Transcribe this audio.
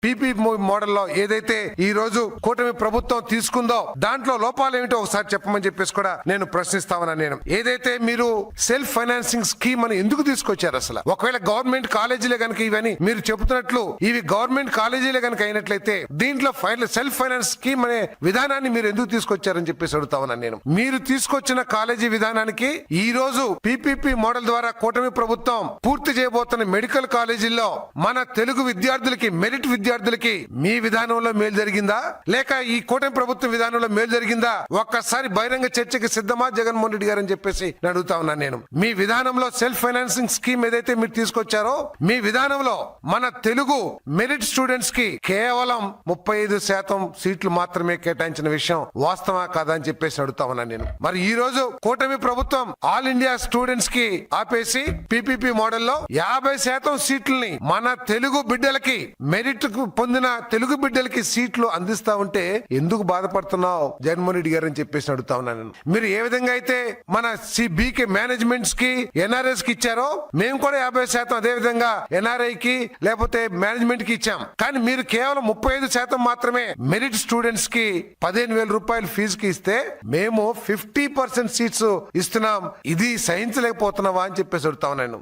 PP మోడల్లో ఏదైతే ఈ రోజు కూటమి ప్రభుత్వం తీసుకుందో దాంట్లో లోపాలు ఏమిటో ఒకసారి చెప్పమని చెప్పేసి కూడా నేను ప్రశ్నిస్తామన్నా. నేను ఏదైతే మీరు సెల్ఫ్ ఫైనాన్సింగ్ స్కీమ్ అని ఎందుకు తీసుకొచ్చారు అసలు? ఒకవేళ గవర్నమెంట్ కాలేజీలే కనుక ఇవని మీరు చెబుతున్నట్లు ఇవి గవర్నమెంట్ కాలేజీలే కనుక అయినట్లయితే దీంట్లో సెల్ఫ్ ఫైనాన్స్ స్కీమ్ అనే విధానాన్ని మీరు ఎందుకు తీసుకొచ్చారని చెప్పేసి అడుగుతా ఉన్నాను నేను. మీరు తీసుకొచ్చిన కాలేజీ విధానానికి ఈ రోజు పీపీపీ మోడల్ ద్వారా కూటమి ప్రభుత్వం పూర్తి చేయబోతున్న మెడికల్ కాలేజీల్లో మన తెలుగు విద్యార్థులకి, మెరిట్ విద్యార్థులకి మీ విధానంలో మేలు జరిగిందా లేక ఈ కూటమి ప్రభుత్వం విధానంలో మేలు జరిగిందా? ఒక్కసారి బహిరంగ చర్చకి సిద్ధమా జగన్మోహన్ రెడ్డి గారు అని చెప్పేసి అడుగుతా ఉన్నాను నేను. మీ విధానంలో సెల్ఫ్ ఫైనాన్సింగ్ స్కీమ్ ఏదైతే మీరు తీసుకొచ్చారో మీ విధానంలో మన తెలుగు మెరిట్ స్టూడెంట్స్ కి కేవలం 35% సీట్లు మాత్రమే కేటాయించిన విషయం వాస్తవా కాదా అని చెప్పేసి అడుగుతా ఉన్నాను నేను. మరి ఈ రోజు కూటమి ప్రభుత్వం ఆల్ ఇండియా స్టూడెంట్స్ కి ఆపేసి పీపీపీ మోడల్లో 50% సీట్లని మన తెలుగు బిడ్డలకి, మెరిట్ పొందిన తెలుగు బిడ్డలకి సీట్లు అందిస్తా ఉంటే ఎందుకు బాధపడుతున్నావు జగన్మోహన్ రెడ్డి గారు అని చెప్పేసి అడుగుతా ఉన్నాను నేను. మీరు ఏ విధంగా అయితే మన బీకే మేనేజ్మెంట్స్ కి, ఎన్ఆర్ఎస్ కి ఇచ్చారో మేము కూడా 50% అదే విధంగా ఎన్ఆర్ఐ కి లేకపోతే మేనేజ్మెంట్ కి ఇచ్చాం. కానీ మీరు కేవలం 35% మాత్రమే మెరిట్ స్టూడెంట్స్ కి 15,000 రూపాయలు ఫీజుకి ఇస్తే మేము 50% సీట్స్ ఇస్తున్నాం. ఇది సహించలేకపోతున్నావా అని చెప్పేసి అడుగుతా ఉన్నాను.